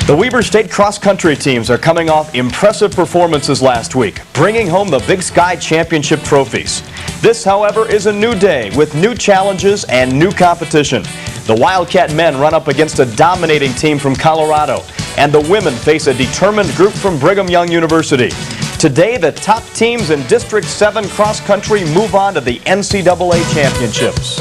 The Weber State Cross Country teams are coming off impressive performances last week, bringing home the Big Sky Championship trophies. This, however, is a new day with new challenges and new competition. The Wildcat men run up against a dominating team from Colorado, and the women face a determined group from Brigham Young University. Today, the top teams in District 7 Cross Country move on to the NCAA Championships.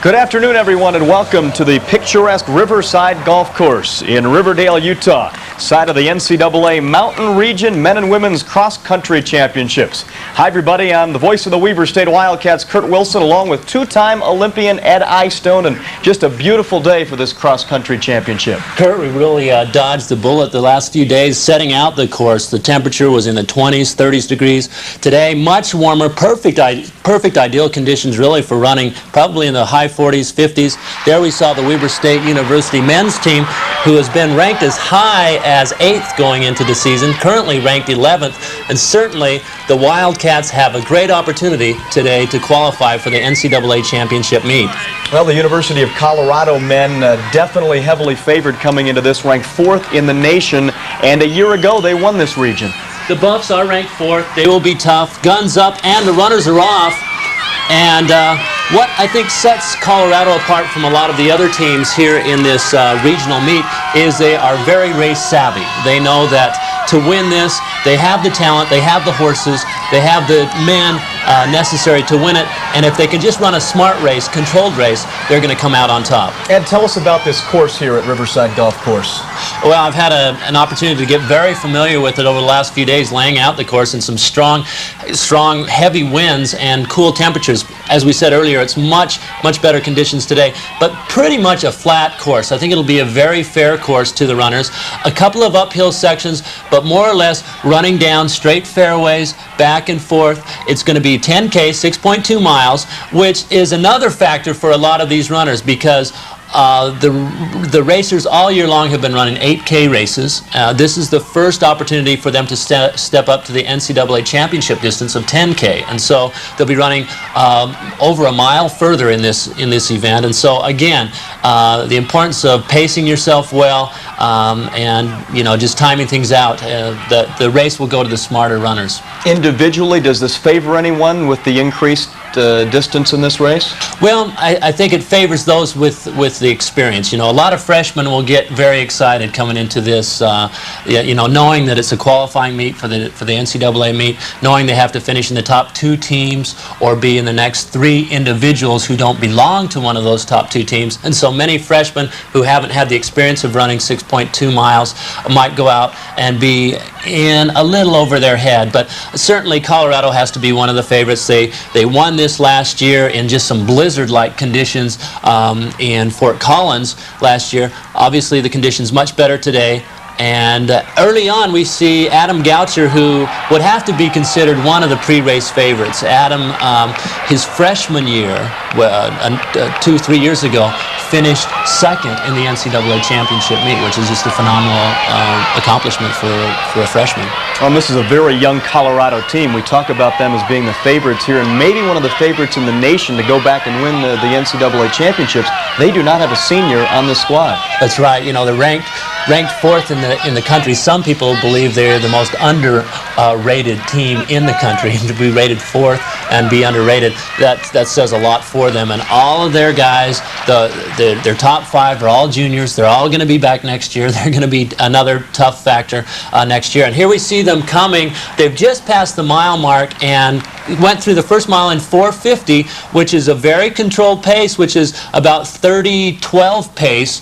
Good afternoon, everyone, and welcome to the picturesque Riverside Golf Course in Riverdale, Utah, site of the NCAA Mountain Region Men and Women's Cross Country Championships. Hi, everybody. I'm the voice of the Weber State Wildcats, Kurt Wilson, along with two-time Olympian Ed Eyestone, and just a beautiful day for this cross country championship. Kurt, we really dodged the bullet the last few days setting out the course. The temperature was in the 20s, 30s degrees. Today, much warmer, perfect ideal conditions really for running, probably in the high 40s, 50s. There we saw the Weber State University men's team, who has been ranked as high as 8th going into the season, currently ranked 11th, and certainly the Wildcats have a great opportunity today to qualify for the NCAA championship meet. Well, the University of Colorado men definitely heavily favored coming into this, ranked 4th in the nation, and a year ago they won this region. The Buffs are ranked 4th. They will be tough. Guns up, and the runners are off. And what I think sets Colorado apart from a lot of the other teams here in this regional meet is they are very race savvy. They know that to win this, they have the talent, they have the horses, they have the men necessary to win it, and if they can just run a smart race, controlled race, they're going to come out on top. Ed, tell us about this course here at Riverside Golf Course. Well, I've had an opportunity to get very familiar with it over the last few days, laying out the course in some strong, heavy winds and cool temperatures. As we said earlier, it's much better conditions today, but pretty much a flat course. I think it'll be a very fair course to the runners. A couple of uphill sections, but more or less running down straight fairways, back and forth. It's going to be 10K, 6.2 miles, which is another factor for a lot of these runners because the racers all year long have been running 8K races. This is the first opportunity for them to step up to the NCAA championship distance of 10K, and so they'll be running over a mile further in this event. And so again, the importance of pacing yourself well and just timing things out. The race will go to the smarter runners. Individually, does this favor anyone with the increased distance in this race? Well, I think it favors those with the experience. A lot of freshmen will get very excited coming into this, knowing that it's a qualifying meet for the NCAA meet, knowing they have to finish in the top 2 teams or be in the next 3 individuals who don't belong to one of those top 2 teams. And so many freshmen who haven't had the experience of running 6.2 miles might go out and be in a little over their head. But certainly Colorado has to be one of the favorites. They won this last year in just some blizzard-like conditions in Fort Collins last year. Obviously the conditions much better today. And early on, we see Adam Goucher, who would have to be considered one of the pre-race favorites. Adam, his freshman year, 2-3 years ago, finished 2nd in the NCAA championship meet, which is just a phenomenal accomplishment for a freshman. Well, this is a very young Colorado team. We talk about them as being the favorites here, and maybe one of the favorites in the nation to go back and win the NCAA championships. They do not have a senior on the squad. That's right. They're ranked 4th in the country. Some people believe they're the most underrated team in the country. To be rated 4th and be underrated, that says a lot for them. And all of their guys, their top 5 are all juniors. They're all going to be back next year. They're going to be another tough factor next year. And here we see them coming. They've just passed the mile mark and went through the first mile in 4:50, which is a very controlled pace, which is about 30-12 pace.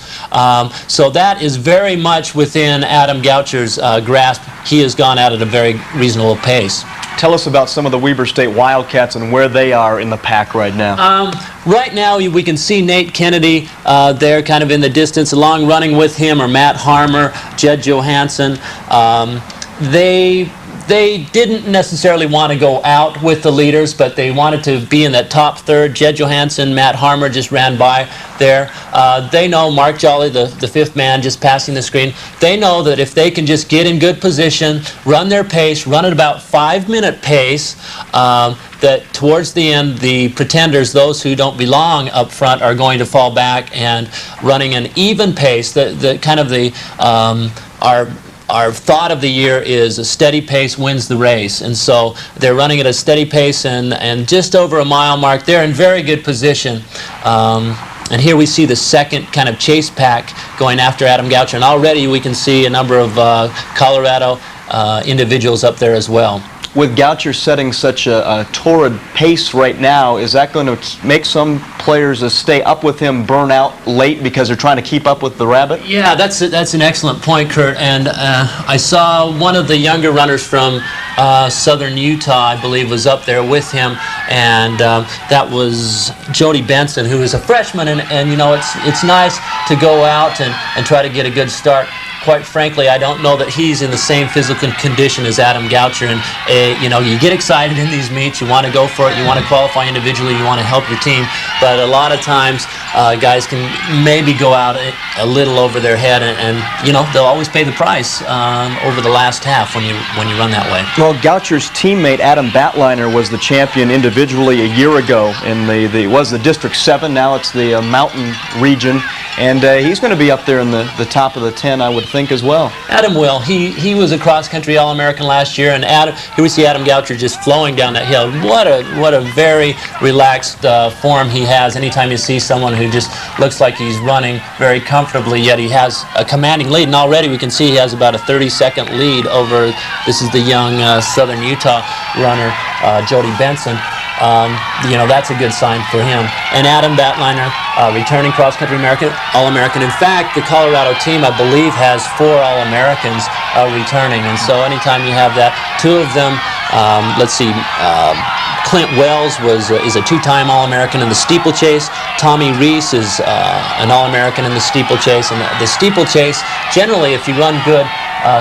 So that is very much within Adam Goucher's grasp. He has gone out at a very reasonable pace. Tell us about some of the Weber State Wildcats and where they are in the pack right now. Right now we can see Nate Kennedy there kind of in the distance. Along running with him are Matt Harmer, Jed Johansson. they didn't necessarily want to go out with the leaders, but they wanted to be in that top third. Jed Johansson, Matt Harmer just ran by there. They know Mark Jolly, the fifth man, just passing the screen. They know that if they can just get in good position, run their pace, run at about 5-minute pace, that towards the end, the pretenders, those who don't belong up front, are going to fall back, and running an even pace. Our thought of the year is a steady pace wins the race, and so they're running at a steady pace, and just over a mile mark, they're in very good position. And here we see the second kind of chase pack going after Adam Goucher, and already we can see a number of Colorado individuals up there as well. With Goucher setting such a torrid pace right now, is that going to make some players stay up with him burn out late because they're trying to keep up with the rabbit? Yeah, that's an excellent point, Kurt. And I saw one of the younger runners from southern Utah, I believe, was up there with him, and that was Jody Benson, who is a freshman. And you know, it's nice to go out and try to get a good start. Quite frankly, I don't know that he's in the same physical condition as Adam Goucher. And you know, you get excited in these meets, you want to go for it, you want to qualify individually, you want to help your team, but a lot of times guys can maybe go out a little over their head, and you know, they'll always pay the price over the last half when you run that way. Well, Goucher's teammate Adam Batliner was the champion individually a year ago in the District 7. Now it's the Mountain region, and he's going to be up there in the top of the 10, I would think, as well. Adam will. He was a cross-country All-American last year, and here we see Adam Goucher just flowing down that hill. What a very relaxed form he has. Anytime you see someone who just looks like he's running very comfortably, yet he has a commanding lead, and already we can see he has about a 30-second lead over, this is the young Southern Utah runner, Jody Benson. You know, that's a good sign for him. And Adam Batliner, returning cross-country All-American. In fact, the Colorado team, I believe, has 4 All-Americans returning. And so anytime you have that, 2 of them, let's see, Clint Wells is a 2-time All-American in the steeplechase. Tommy Reese is an All-American in the steeplechase. And the steeplechase, generally, if you run good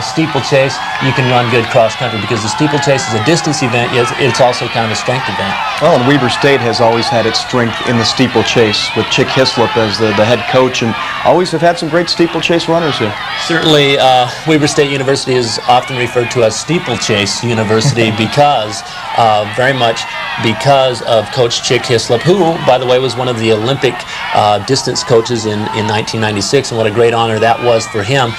steeplechase, you can run good cross-country, because the steeplechase is a distance event, yet it's also kind of a strength event. Well, and Weber State has always had its strength in the steeplechase, with Chick Hislop as the head coach, and always have had some great steeplechase runners here. Certainly, Weber State University is often referred to as Steeplechase University because, very much because of Coach Chick Hislop, who, by the way, was one of the Olympic distance coaches in 1996, and what a great honor that was for him.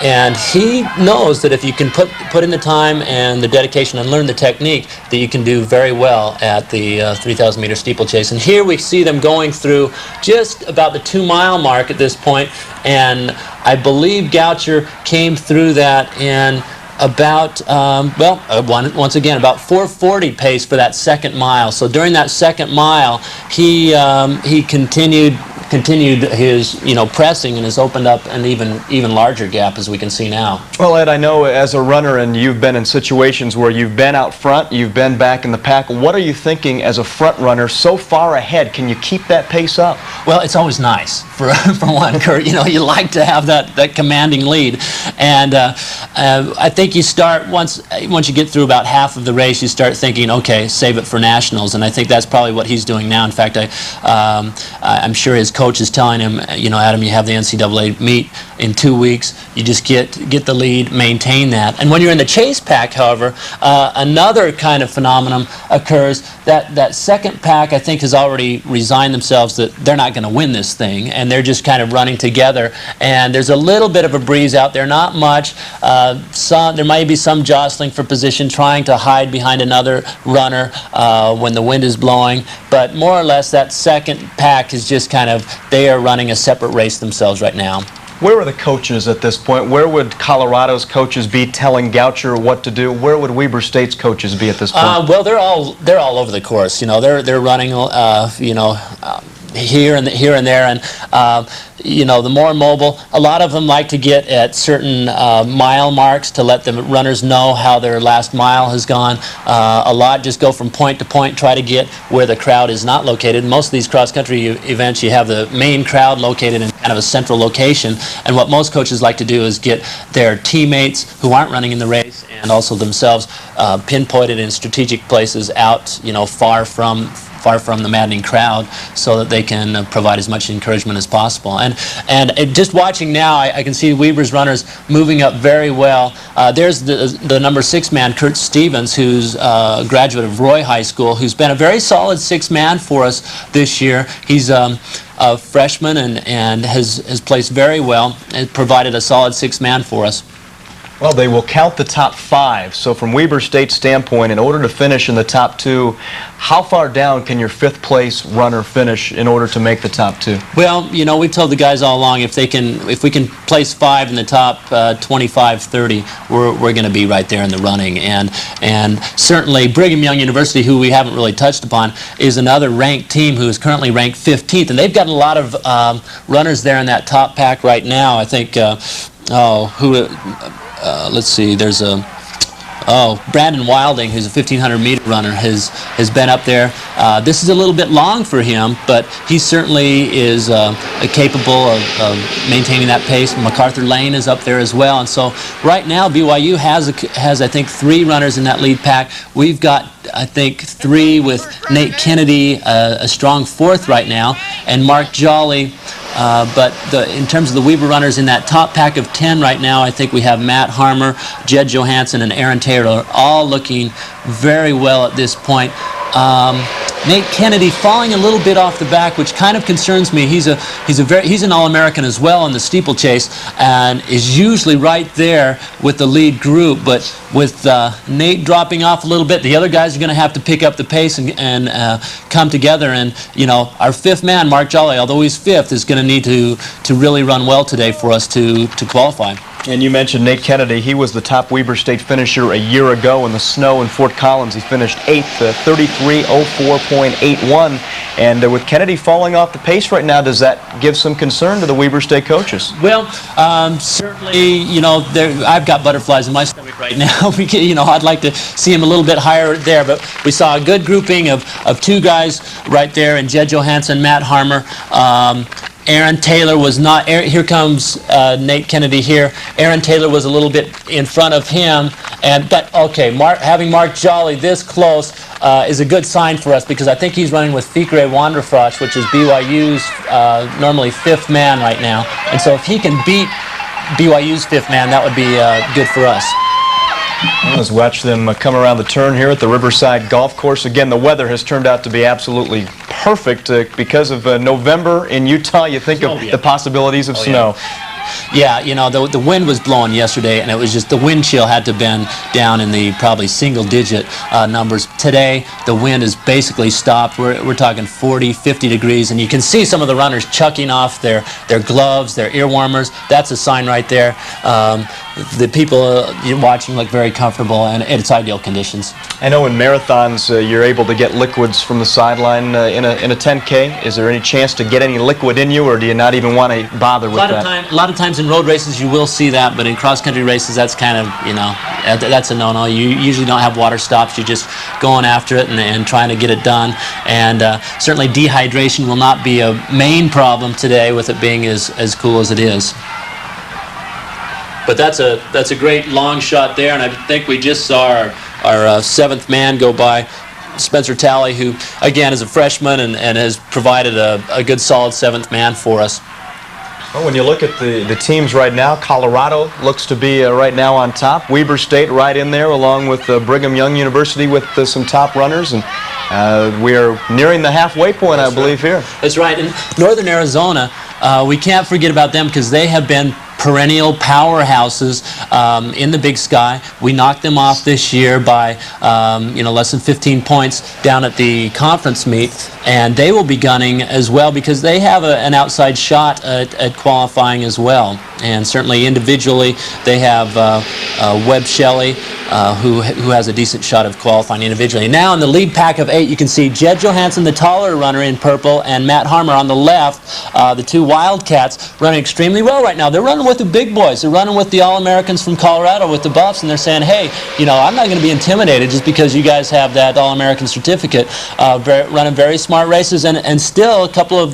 And he knows that if you can put in the time and the dedication and learn the technique, that you can do very well at the 3,000-meter steeplechase. And here we see them going through just about the 2-mile mark at this point, and I believe Goucher came through that in about, once again, about 4:40 pace for that second mile. So during that second mile, he continued his, you know, pressing, and has opened up an even larger gap, as we can see now. Well, Ed, I know as a runner, and you've been in situations where you've been out front, you've been back in the pack. What are you thinking as a front runner so far ahead? Can you keep that pace up? Well, it's always nice for one, Kurt. You know, you like to have that commanding lead, and I think you start once you get through about half of the race, you start thinking, okay, save it for nationals, and I think that's probably what he's doing now. In fact, I'm sure his coach is telling him, you know, Adam, you have the NCAA meet in 2 weeks. You just get the lead, maintain that. And when you're in the chase pack, however, another kind of phenomenon occurs. That second pack, I think, has already resigned themselves that they're not going to win this thing, and they're just kind of running together. And there's a little bit of a breeze out there, not much. There might be some jostling for position, trying to hide behind another runner when the wind is blowing. But more or less, that second pack is just kind of, they are running a separate race themselves right now. Where are the coaches at this point? Where would Colorado's coaches be telling Goucher what to do? Where would Weber State's coaches be at this point? Well, they're all over the course. You know, they're running. You know, here and there, and you know, the more mobile. A lot of them like to get at certain mile marks to let the runners know how their last mile has gone. A lot just go from point to point, try to get where the crowd is not located. Most of these cross-country events, you have the main crowd located in kind of a central location, and what most coaches like to do is get their teammates who aren't running in the race and also themselves pinpointed in strategic places out, you know, far from the maddening crowd, so that they can provide as much encouragement as possible. And just watching now, I can see Weber's runners moving up very well. There's the number 6 man, Kurt Stevens, who's a graduate of Roy High School, who's been a very solid 6 man for us this year. He's a freshman and has placed very well and provided a solid 6 man for us. Well, they will count the top 5. So from Weber State's standpoint, in order to finish in the top 2, how far down can your 5th place runner finish in order to make the top 2? Well, you know, we've told the guys all along, if we can place 5 in the top 25, 30, we're going to be right there in the running. And certainly Brigham Young University, who we haven't really touched upon, is another ranked team who is currently ranked 15th, and they've got a lot of runners there in that top pack right now. I think let's see, there's Brandon Wilding, who's a 1,500-meter runner, has been up there. This is a little bit long for him, but he certainly is capable of maintaining that pace. MacArthur Lane is up there as well, and so right now BYU has I think 3 runners in that lead pack. We've got I think 3 with Nate Kennedy, a strong 4th right now, and Mark Jolly. But in terms of the Weber runners in that top pack of 10 right now, I think we have Matt Harmer, Jed Johansson, and Aaron Taylor all looking very well at this point. Nate Kennedy falling a little bit off the back, which kind of concerns me. He's an All-American as well in the steeplechase, and is usually right there with the lead group. But with Nate dropping off a little bit, the other guys are going to have to pick up the pace and come together. And you know, our 5th man, Mark Jolly, although he's 5th, is going to need to really run well today for us to qualify. And you mentioned Nate Kennedy. He was the top Weber State finisher a year ago in the snow in Fort Collins. He finished 8th, 33:04.81. And with Kennedy falling off the pace right now, does that give some concern to the Weber State coaches? Well, certainly, you know, I've got butterflies in my stomach right now. You know, I'd like to see him a little bit higher there, but we saw a good grouping of 2 guys right there, and Jed Johansson, Matt Harmer. Aaron Taylor was not. Here comes Nate Kennedy here. Aaron Taylor was a little bit in front of him, but okay, having Mark Jolly this close is a good sign for us, because I think he's running with Fikre Wanderfrosch, which is BYU's normally 5th man right now, and so if he can beat BYU's 5th man, that would be good for us. Let's watch them come around the turn here at the Riverside Golf Course. Again, the weather has turned out to be absolutely perfect because of November in Utah. You think of the possibilities of snow. Yeah, you know, the wind was blowing yesterday, and it was just the wind chill had to have been down in the probably single-digit numbers. Today, the wind has basically stopped. We're talking 40, 50 degrees, and you can see some of the runners chucking off their gloves, their ear warmers. That's a sign right there. The people watching look very comfortable, and it's ideal conditions. I know in marathons you're able to get liquids from the sideline in a 10K. Is there any chance to get any liquid in you, or do you not even want to bother with that? A lot of times in road races you will see that, but in cross-country races that's kind of, you know, that's a no-no. You usually don't have water stops. You're just going after it and trying to get it done. And certainly dehydration will not be a main problem today, with it being as cool as it is. But that's a great long shot there, and I think we just saw our 7th man go by, Spencer Talley, who again is a freshman and has provided a good solid 7th man for us. Well, when you look at the teams right now, Colorado looks to be right now on top. Weber State right in there, along with Brigham Young University with some top runners, and we are nearing the halfway point, I believe, here. That's right. In Northern Arizona, we can't forget about them, because they have been perennial powerhouses in the Big Sky. We knocked them off this year by less than 15 points down at the conference meet, and they will be gunning as well, because they have an outside shot at qualifying as well. And certainly individually they have Webb Shelley, who has a decent shot of qualifying individually. Now in the lead pack of 8, you can see Jed Johansson, the taller runner in purple, and Matt Harmer on the left, the two Wildcats, running extremely well right now. They're running with the big boys. They're running with the All-Americans from Colorado, with the Buffs, and they're saying, hey, you know, I'm not going to be intimidated just because you guys have that All-American certificate. Running very smart races, and still a couple of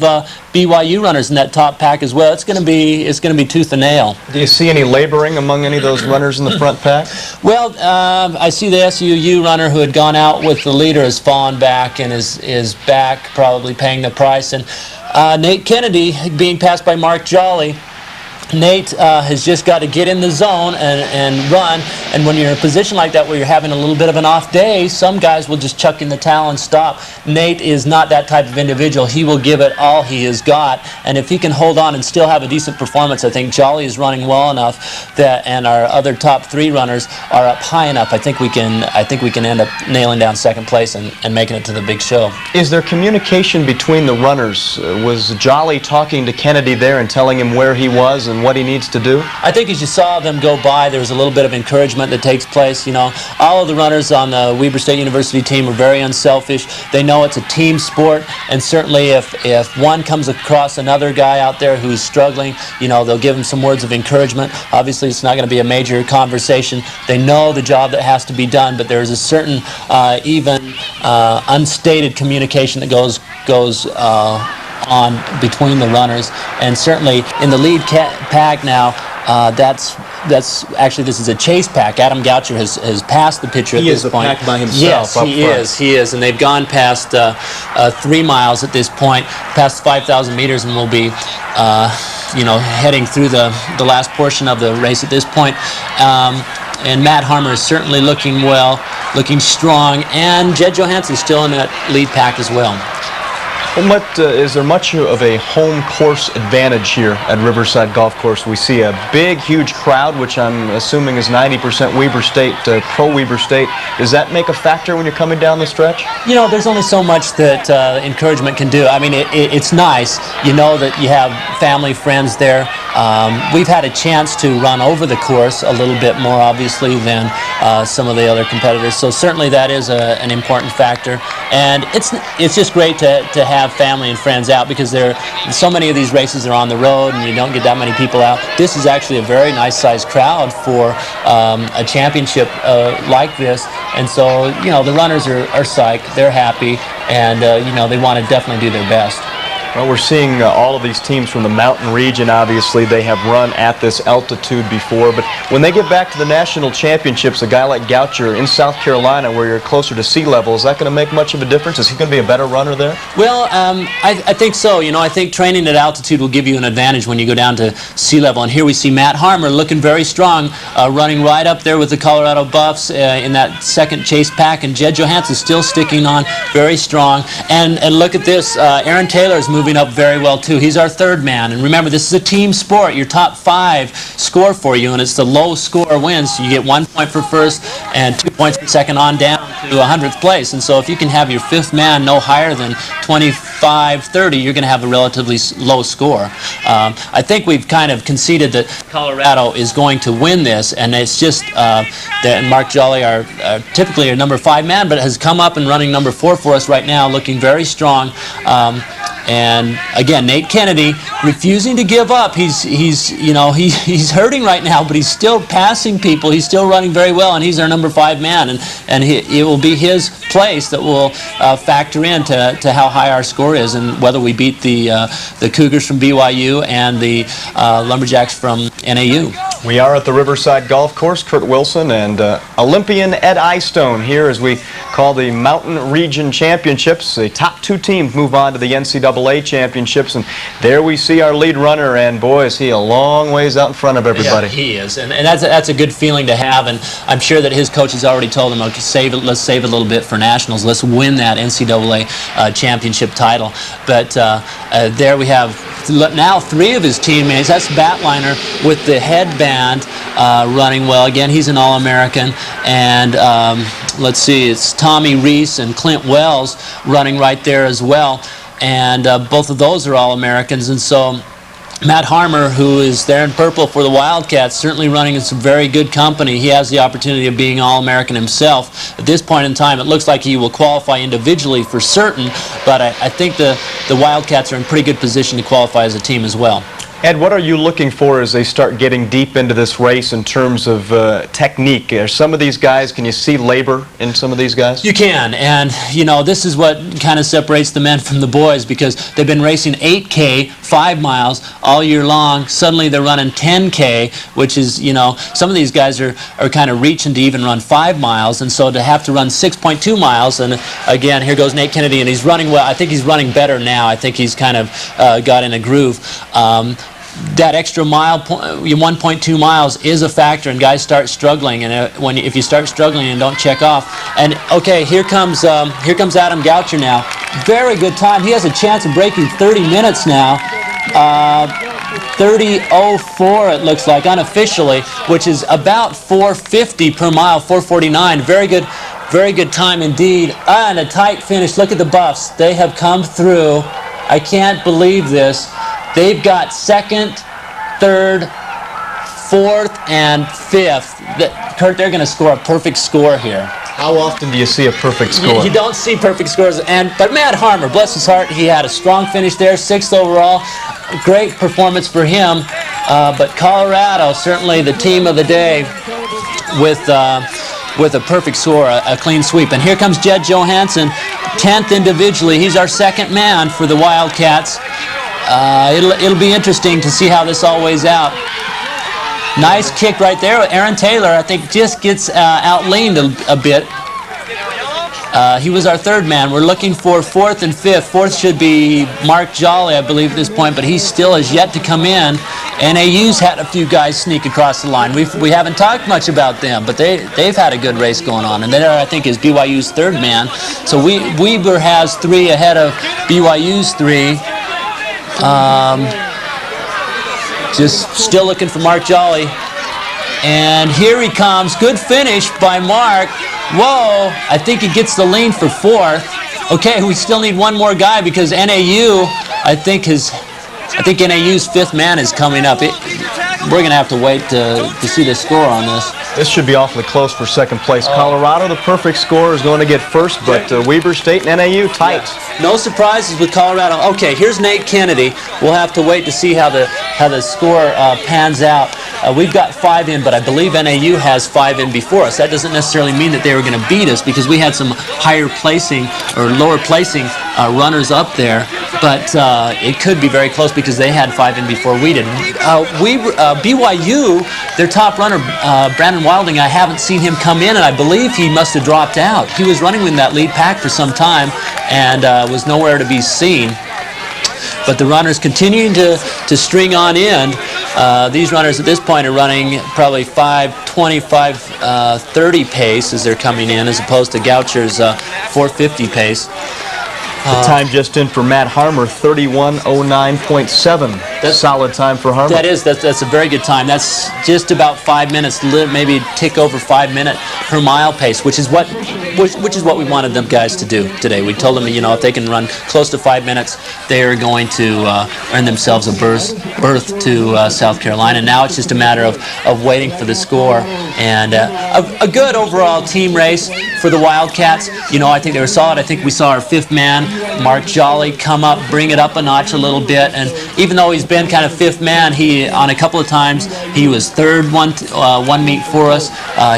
BYU runners in that top pack as well. It's going to be tooth and nail. Do you see any laboring among any of those runners in the front pack? Well, I see the SUU runner who had gone out with the leader has fallen back and is back, probably paying the price. And Nate Kennedy being passed by Mark Jolly. Nate has just got to get in the zone and run, and when you're in a position like that where you're having a little bit of an off day, some guys will just chuck in the towel and stop. Nate is not that type of individual. He will give it all he has got, and if he can hold on and still have a decent performance, I think Jolly is running well enough that, and our other top 3 runners are up high enough. I think we can end up nailing down second place and making it to the big show. Is there communication between the runners? Was Jolly talking to Kennedy there and telling him where he was and what he needs to do? I think as you saw them go by, there was a little bit of encouragement that takes place. You know, all of the runners on the Weber State University team are very unselfish. They know it's a team sport, and certainly if one comes across another guy out there who's struggling, you know, they'll give him some words of encouragement. Obviously, it's not going to be a major conversation. They know the job that has to be done, but there's a certain even unstated communication that goes on between the runners, and certainly in the lead pack now, that's actually, this is a chase pack. Adam Goucher has passed the picture at this point. He is a pack by himself. Yes, he is, and they've gone past 3 miles at this point, past 5,000 meters, and will be you know, heading through the last portion of the race at this point. And Matt Harmer is certainly looking well, looking strong, and Jed Johansson is still in that lead pack as well. Well, is there much of a home course advantage here at Riverside Golf Course? We see a big, huge crowd, which I'm assuming is 90% Weber State, pro-Weber State. Does that make a factor when you're coming down the stretch? You know, there's only so much that encouragement can do. I mean, it's nice. You know that you have family, friends there. We've had a chance to run over the course a little bit more, obviously, than some of the other competitors. So certainly that is an important factor. And it's just great to have family and friends out, because so many of these races are on the road and you don't get that many people out. This is actually a very nice sized crowd for a championship like this, and so, you know, the runners are psyched, they're happy, and you know, they want to definitely do their best. Well, we're seeing all of these teams from the mountain region. Obviously, they have run at this altitude before, but when they get back to the national championships, a guy like Goucher in South Carolina, where you're closer to sea level, is that going to make much of a difference? Is he going to be a better runner there? Well, I think so. You know, I think training at altitude will give you an advantage when you go down to sea level. And here we see Matt Harmer looking very strong, running right up there with the Colorado Buffs in that second chase pack, and Jed Johansson still sticking on very strong. And look at this, Aaron Taylor is moving up very well too. He's our third man, and remember, this is a team sport. Your top 5 score for you, and it's the low score wins. So you get 1 point for first and 2 points for second on down to 100th place. And so if you can have your 5th man no higher than 25-30, you're going to have a relatively low score. I think we've kind of conceded that Colorado is going to win this, and it's just that Mark Jolly, our typically our number 5 man, but has come up and running number 4 for us right now, looking very strong. And again, Nate Kennedy refusing to give up. He's hurting right now, but he's still passing people. He's still running very well, and he's our number 5 man. And it will be his place that will factor in to how high our score is, and whether we beat the Cougars from BYU and the Lumberjacks from NAU. We are at the Riverside Golf Course. Kurt Wilson and Olympian Ed Eyestone here as we call the Mountain Region Championships. The top 2 teams move on to the NCAA Championships, and there we see our lead runner, and boy, is he a long ways out in front of everybody. Yeah, he is, and that's a good feeling to have, and I'm sure that his coach has already told him, okay, let's save a little bit for nationals. Let's win that NCAA championship title. But there we have now 3 of his teammates. That's Batliner with the headband running well. Again, he's an All-American. And let's see, it's Tommy Reese and Clint Wells running right there as well. And both of those are All-Americans. And so Matt Harmer, who is there in purple for the Wildcats, certainly running in some very good company. He has the opportunity of being All-American himself. At this point in time, it looks like he will qualify individually for certain, but I think the Wildcats are in pretty good position to qualify as a team as well. Ed, what are you looking for as they start getting deep into this race in terms of technique? Are some of these guys, can you see labor in some of these guys? You can, and you know, this is what kind of separates the men from the boys, because they've been racing 8K, 5 miles all year long. Suddenly they're running 10K, which is, you know, some of these guys are kind of reaching to even run 5 miles, and so to have to run 6.2 miles, and again, here goes Nate Kennedy, and he's running well. I think he's running better now. I think he's kind of got in a groove. That extra mile, 1.2 miles, is a factor, and guys start struggling. And if you start struggling and don't check off, and okay, here comes Adam Goucher now. Very good time. He has a chance of breaking 30 minutes now. 30:04 it looks like unofficially, which is about 4:50 per mile, 4:49. Very good time indeed, and a tight finish. Look at the buffs. They have come through. I can't believe this. They've got second, third, fourth, and fifth. Kurt, they're going to score a perfect score here. How often do you see a perfect score? You don't see perfect scores. But Matt Harmer, bless his heart, he had a strong finish there, 6th overall. Great performance for him. But Colorado, certainly the team of the day with a perfect score, a clean sweep. And here comes Jed Johansson, 10th individually. He's our second man for the Wildcats. It'll be interesting to see how this all weighs out. Nice kick right there. Aaron Taylor, I think, just gets out-leaned a bit. He was our third man. We're looking for 4th and 5th. 4th should be Mark Jolly, I believe, at this point, but he still has yet to come in. NAU's had a few guys sneak across the line. We haven't talked much about them, but they've had a good race going on. And there, I think, is BYU's third man. So Weber has 3 ahead of BYU's 3. Just still looking for Mark Jolly. And here he comes. Good finish by Mark. Whoa, I think he gets the lean for 4th. Okay, we still need one more guy because NAU, I think NAU's 5th man is coming up. We're going to have to wait to see the score on this. This should be awfully close for second place. Colorado, the perfect score, is going to get first, but Weber State and NAU tight. Yeah. No surprises with Colorado. Okay, here's Nate Kennedy. We'll have to wait to see how the score pans out. We've got 5 in, but I believe NAU has 5 in before us. That doesn't necessarily mean that they were going to beat us because we had some higher placing or lower placing runners up there, but it could be very close because they had 5 in before we did. BYU, their top runner, Brandon Wilding, I haven't seen him come in, and I believe he must have dropped out. He was running in that lead pack for some time and was nowhere to be seen. But the runners continuing to string on in. These runners at this point are running probably 5:20, 5:30 pace as they're coming in, as opposed to Goucher's 4:50 pace. The time just in for Matt Harmer, 31:09.7. That's solid time for Harmer. That's a very good time. That's just about 5 minutes, maybe tick over 5 minute per mile pace, which is what we wanted them guys to do today. We told them, you know, if they can run close to 5 minutes, they are going to earn themselves a berth to South Carolina. Now it's just a matter of waiting for the score, and a good overall team race for the Wildcats. You know, I think they were solid. I think we saw our 5th man, Mark Jolly, come up, bring it up a notch a little bit, and even though he's been kind of 5th man, he on a couple of times he was 3rd one meet for us.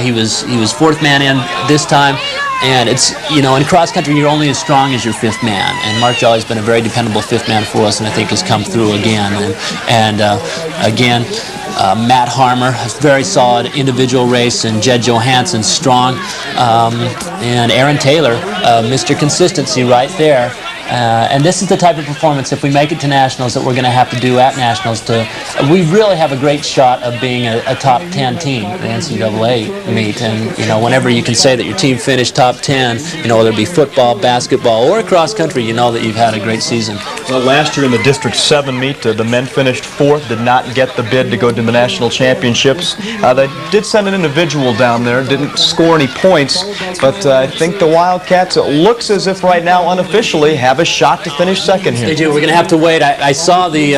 He was 4th man in this time. And it's, you know, in cross country, you're only as strong as your 5th man. And Mark Jolly's been a very dependable 5th man for us, and I think has come through again. Again, Matt Harmer, a very solid individual race, and Jed Johansson, strong. And Aaron Taylor, Mr. Consistency right there. And this is the type of performance, if we make it to Nationals, that we're going to have to do at Nationals. We really have a great shot of being a top 10 team, the NCAA meet. And, you know, whenever you can say that your team finished top 10, you know, whether it be football, basketball, or cross country, you know that you've had a great season. Well, last year in the District 7 meet, the men finished 4th, did not get the bid to go to the national championships. They did send an individual down there, didn't score any points, but I think the Wildcats, it looks as if right now, unofficially, have a a shot to finish second here. They do. We're going to have to wait. I saw the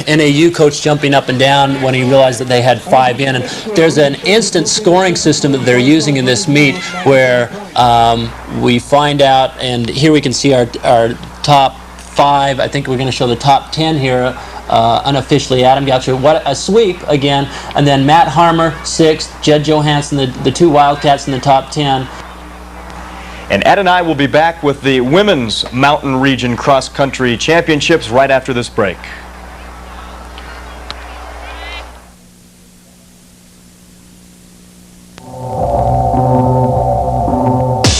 NAU coach jumping up and down when he realized that they had 5 in. And there's an instant scoring system that they're using in this meet where we find out, and here we can see our top 5. I think we're going to show the top 10 here. Unofficially, Adam Goucher, what a sweep again, and then Matt Harmer 6th, Jed Johansson, the 2 Wildcats in the top 10. And Ed and I will be back with the Women's Mountain Region Cross Country Championships right after this break.